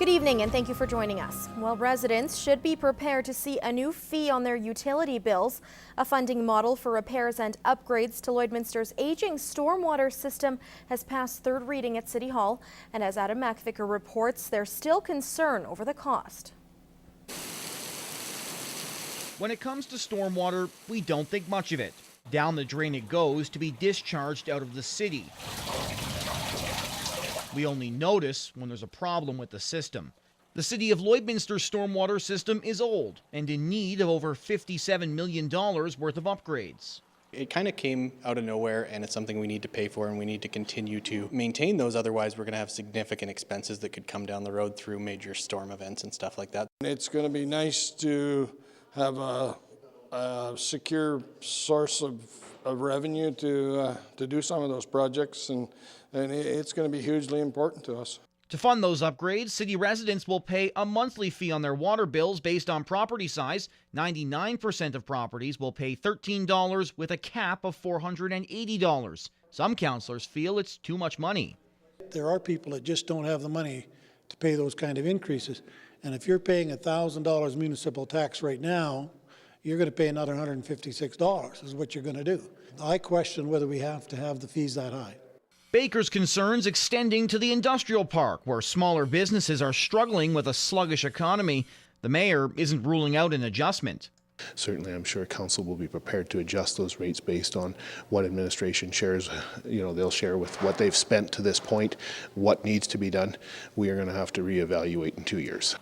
Good evening and thank you for joining us. Well, residents should be prepared to see a new fee on their utility bills. A funding model for repairs and upgrades to Lloydminster's aging stormwater system has passed third reading at City Hall. And as Adam McVicker reports, there's still concern over the cost. When it comes to stormwater, we don't think much of it. Down the drain it goes to be discharged out of the city. We only notice when there's a problem with the system. The City of Lloydminster's stormwater system is old and in need of over $57 million worth of upgrades. It kind of came out of nowhere, and it's something we need to pay for, and we need to continue to maintain those. Otherwise, we're going to have significant expenses that could come down the road through major storm events and stuff like that. It's going to be nice to have a secure source of revenue to do some of those projects, and it's going to be hugely important to us. To fund those upgrades, city residents will pay a monthly fee on their water bills based on property size. 99% of properties will pay $13 with a cap of $480. Some councillors feel it's too much money. There are people that just don't have the money to pay those kind of increases. And if you're paying $1,000 municipal tax right now, you're going to pay another $156 is what you're going to do. I question whether we have to have the fees that high. Baker's concerns extending to the industrial park, where smaller businesses are struggling with a sluggish economy. The mayor isn't ruling out an adjustment. Certainly, I'm sure council will be prepared to adjust those rates based on what administration shares. They'll share with what they've spent to this point, what needs to be done. We are going to have to reevaluate in 2 years.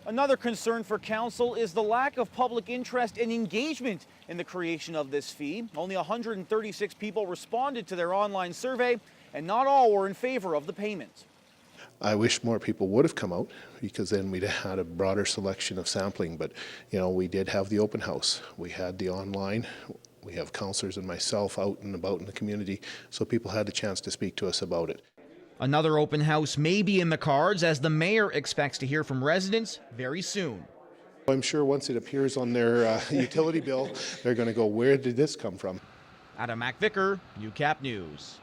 Another concern for council is the lack of public interest and engagement in the creation of this fee. Only 136 people responded to their online survey, and not all were in favor of the payment. I wish more people would have come out, because then we'd have had a broader selection of sampling. But, we did have the open house. We had the online. We have councillors and myself out and about in the community, so people had a chance to speak to us about it. Another open house may be in the cards, as the mayor expects to hear from residents very soon. I'm sure once it appears on their utility bill, they're going to go, where did this come from? Adam McVicker, Newcap News.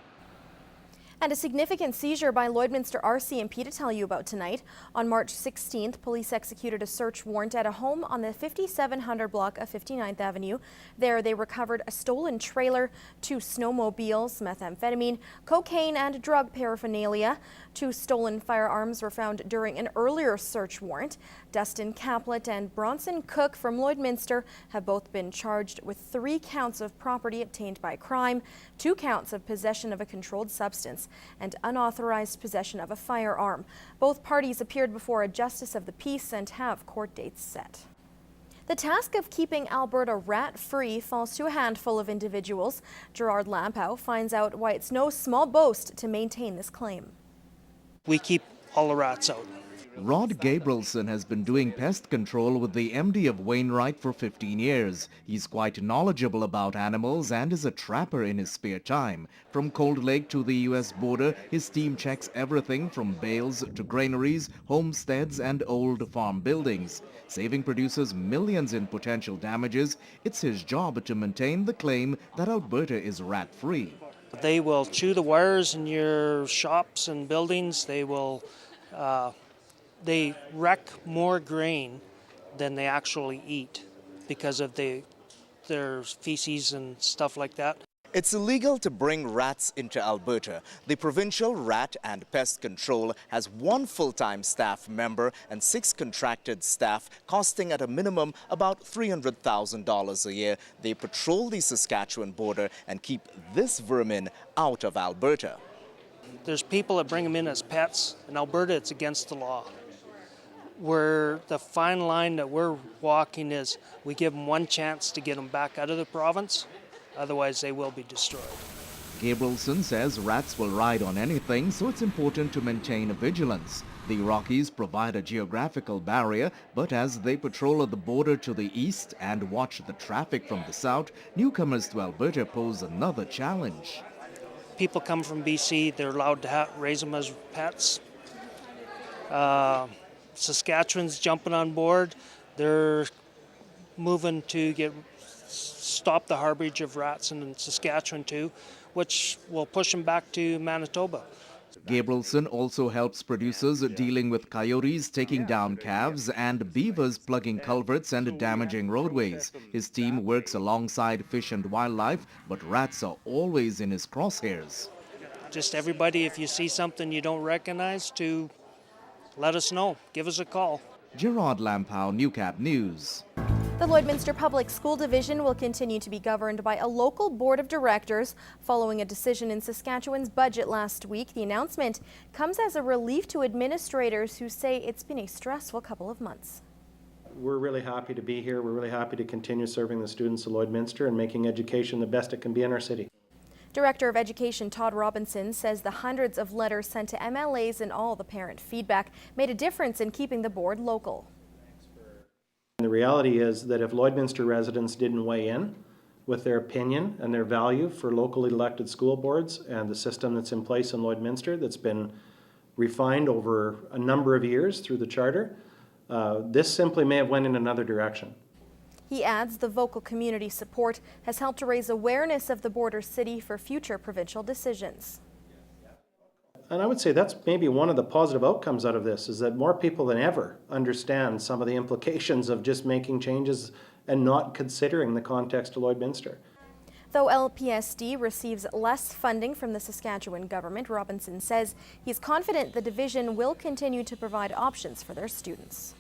And a significant seizure by Lloydminster RCMP to tell you about tonight. On March 16th, police executed a search warrant at a home on the 5700 block of 59th Avenue. There they recovered a stolen trailer, 2 snowmobiles, methamphetamine, cocaine and drug paraphernalia. 2 stolen firearms were found during an earlier search warrant. Dustin Caplet and Bronson Cook from Lloydminster have both been charged with 3 counts of property obtained by crime, 2 counts of possession of a controlled substance, and unauthorized possession of a firearm. Both parties appeared before a justice of the peace and have court dates set. The task of keeping Alberta rat-free falls to a handful of individuals. Gerard Lampow finds out why it's no small boast to maintain this claim. We keep all the rats out. Rod Gabrielson has been doing pest control with the MD of Wainwright for 15 years. He's quite knowledgeable about animals and is a trapper in his spare time. From Cold Lake to the U.S. border, his team checks everything from bales to granaries, homesteads and old farm buildings. Saving producers millions in potential damages, it's his job to maintain the claim that Alberta is rat-free. They will chew the wires in your shops and buildings. They will they wreck more grain than they actually eat because of their feces and stuff like that. It's illegal to bring rats into Alberta. The Provincial Rat and Pest Control has 1 full-time staff member and 6 contracted staff, costing at a minimum about $300,000 a year. They patrol the Saskatchewan border and keep this vermin out of Alberta. There's people that bring them in as pets. In Alberta, it's against the law. Where the fine line that we're walking is we give them 1 chance to get them back out of the province. Otherwise, they will be destroyed. Gabrielson says rats will ride on anything, so it's important to maintain vigilance. The Rockies provide a geographical barrier, but as they patrol the border to the east and watch the traffic from the south, newcomers to Alberta pose another challenge. People come from BC, they're allowed to raise them as pets. Saskatchewan's jumping on board. They're moving to stop the harbage of rats in Saskatchewan too, which will push them back to Manitoba. Gabrielson also helps producers dealing with coyotes taking down calves and beavers plugging culverts and damaging roadways. His team works alongside Fish and Wildlife, but rats are always in his crosshairs. Just everybody, if you see something you don't recognize, to let us know. Give us a call. Gerard Lampow, Newcap News. The Lloydminster Public School Division will continue to be governed by a local board of directors following a decision in Saskatchewan's budget last week. The announcement comes as a relief to administrators who say it's been a stressful couple of months. We're really happy to be here. We're really happy to continue serving the students of Lloydminster and making education the best it can be in our city. Director of Education Todd Robinson says the hundreds of letters sent to MLAs and all the parent feedback made a difference in keeping the board local. The reality is that if Lloydminster residents didn't weigh in with their opinion and their value for locally elected school boards and the system that's in place in Lloydminster that's been refined over a number of years through the charter, this simply may have went in another direction. He adds the vocal community support has helped to raise awareness of the border city for future provincial decisions. And I would say that's maybe one of the positive outcomes out of this, is that more people than ever understand some of the implications of just making changes and not considering the context of Lloydminster. Though LPSD receives less funding from the Saskatchewan government, Robinson says he's confident the division will continue to provide options for their students.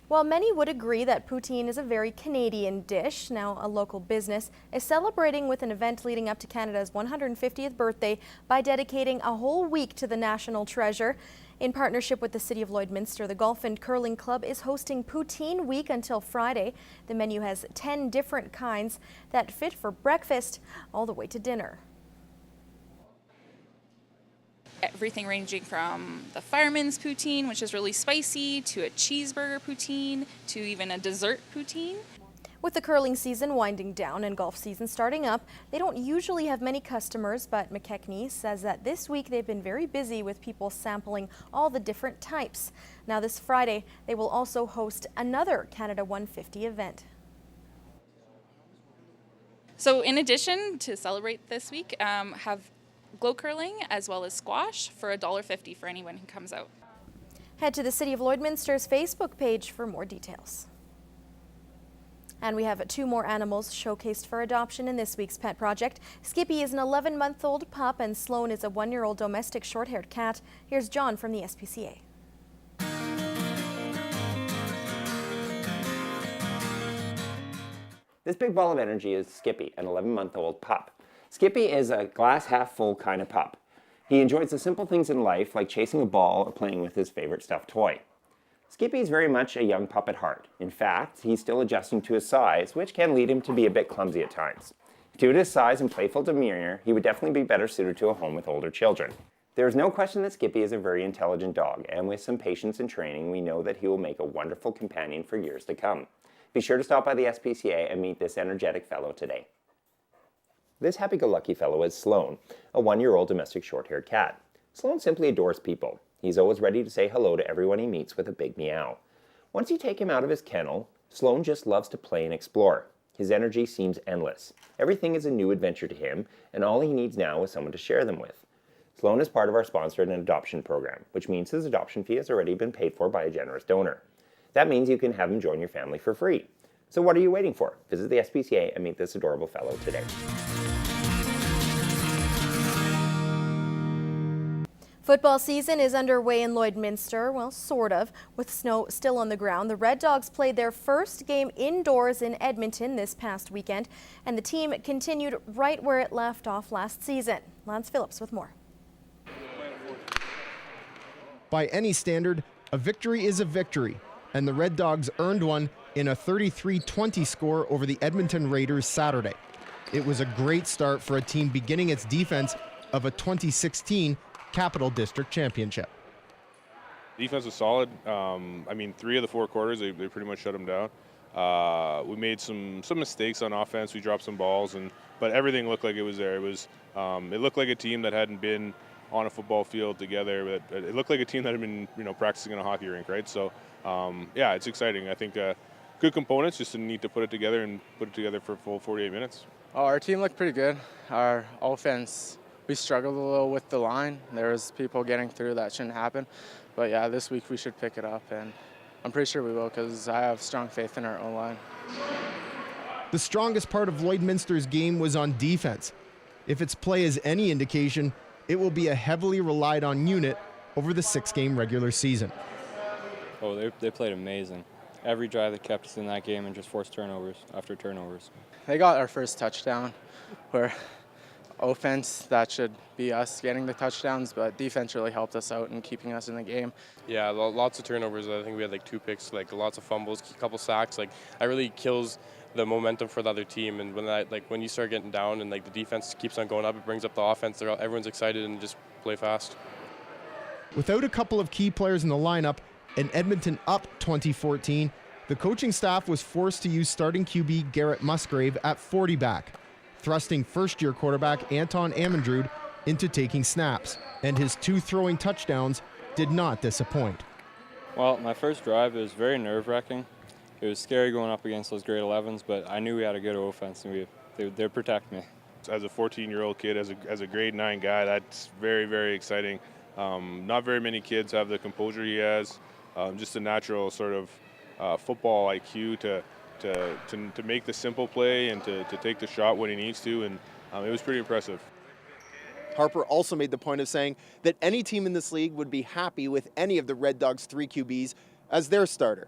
While many would agree that poutine is a very Canadian dish, now a local business is celebrating with an event leading up to Canada's 150th birthday by dedicating a whole week to the national treasure. In partnership with the City of Lloydminster, the Golf and Curling Club is hosting Poutine Week until Friday. The menu has 10 different kinds that fit for breakfast all the way to dinner. Everything ranging from the fireman's poutine, which is really spicy, to a cheeseburger poutine, to even a dessert poutine. With the curling season winding down and golf season starting up, they don't usually have many customers, but McKechnie says that this week they've been very busy with people sampling all the different types. Now this Friday, they will also host another Canada 150 event. So in addition to celebrate this week, have glow curling as well as squash for $1.50 for anyone who comes out. Head to the City of Lloydminster's Facebook page for more details. And we have 2 more animals showcased for adoption in this week's Pet Project. Skippy is an 11-month-old pup and Sloan is a 1-year-old domestic short-haired cat. Here's John from the SPCA. This big ball of energy is Skippy, an 11-month-old pup. Skippy is a glass-half-full kind of pup. He enjoys the simple things in life, like chasing a ball or playing with his favorite stuffed toy. Skippy is very much a young pup at heart. In fact, he's still adjusting to his size, which can lead him to be a bit clumsy at times. Due to his size and playful demeanor, he would definitely be better suited to a home with older children. There is no question that Skippy is a very intelligent dog, and with some patience and training, we know that he will make a wonderful companion for years to come. Be sure to stop by the SPCA and meet this energetic fellow today. This happy-go-lucky fellow is Sloan, a 1-year-old domestic short-haired cat. Sloan simply adores people. He's always ready to say hello to everyone he meets with a big meow. Once you take him out of his kennel, Sloan just loves to play and explore. His energy seems endless. Everything is a new adventure to him, and all he needs now is someone to share them with. Sloan is part of our sponsored and adoption program, which means his adoption fee has already been paid for by a generous donor. That means you can have him join your family for free. So what are you waiting for? Visit the SPCA and meet this adorable fellow today. Football season is underway in Lloydminster, well, sort of, with snow still on the ground. The Red Dogs played their first game indoors in Edmonton this past weekend, and the team continued right where it left off last season. Lance Phillips with more. By any standard, a victory is a victory, and the Red Dogs earned one in a 33-20 score over the Edmonton Raiders Saturday. It was a great start for a team beginning its defense of a 2016 Capital District Championship. Defense was solid. 3 of the 4 quarters, they pretty much shut them down. We made some mistakes on offense. We dropped some balls, but everything looked like it was there. It looked like a team that hadn't been on a football field together. But it looked like a team that had been practicing in a hockey rink, right? So it's exciting. I think good components, just need to put it together for a full 48 minutes. Oh, our team looked pretty good. Our offense, we struggled a little with the line. There was people getting through that shouldn't happen. But yeah, this week we should pick it up, and I'm pretty sure we will because I have strong faith in our own line. The strongest part of Lloydminster's game was on defense. If its play is any indication, it will be a heavily relied on unit over the 6-game regular season. Oh, they played amazing. Every drive that kept us in that game and just forced turnovers after turnovers. They got our first touchdown, where offense, that should be us getting the touchdowns, but defense really helped us out in keeping us in the game. Yeah, lots of turnovers. I think we had like 2 picks, like lots of fumbles, a couple sacks. Like that really kills the momentum for the other team. And when you start getting down and like the defense keeps on going up, it brings up the offense. Everyone's excited and just play fast. Without a couple of key players in the lineup and Edmonton up 2014, the coaching staff was forced to use starting QB Garrett Musgrave at 40 back, thrusting first-year quarterback Anton Amendrud into taking snaps, and his 2 throwing touchdowns did not disappoint. Well, my first drive was very nerve-wracking. It was scary going up against those grade 11s, but I knew we had a good offense and they'd protect me. As a 14-year-old kid, as a grade 9 guy, that's very, very exciting. Not very many kids have the composure he has, just a natural sort of football IQ to make the simple play and to take the shot when he needs to, and it was pretty impressive. Harper also made the point of saying that any team in this league would be happy with any of the Red Dogs' 3 QBs as their starter.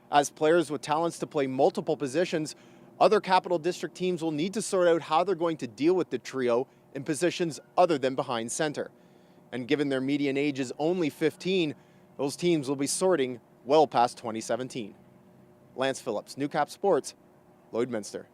As players with talents to play multiple positions, other Capital District teams will need to sort out how they're going to deal with the trio in positions other than behind center. And given their median age is only 15, those teams will be sorting well past 2017. Lance Phillips, Newcap Sports, Lloydminster.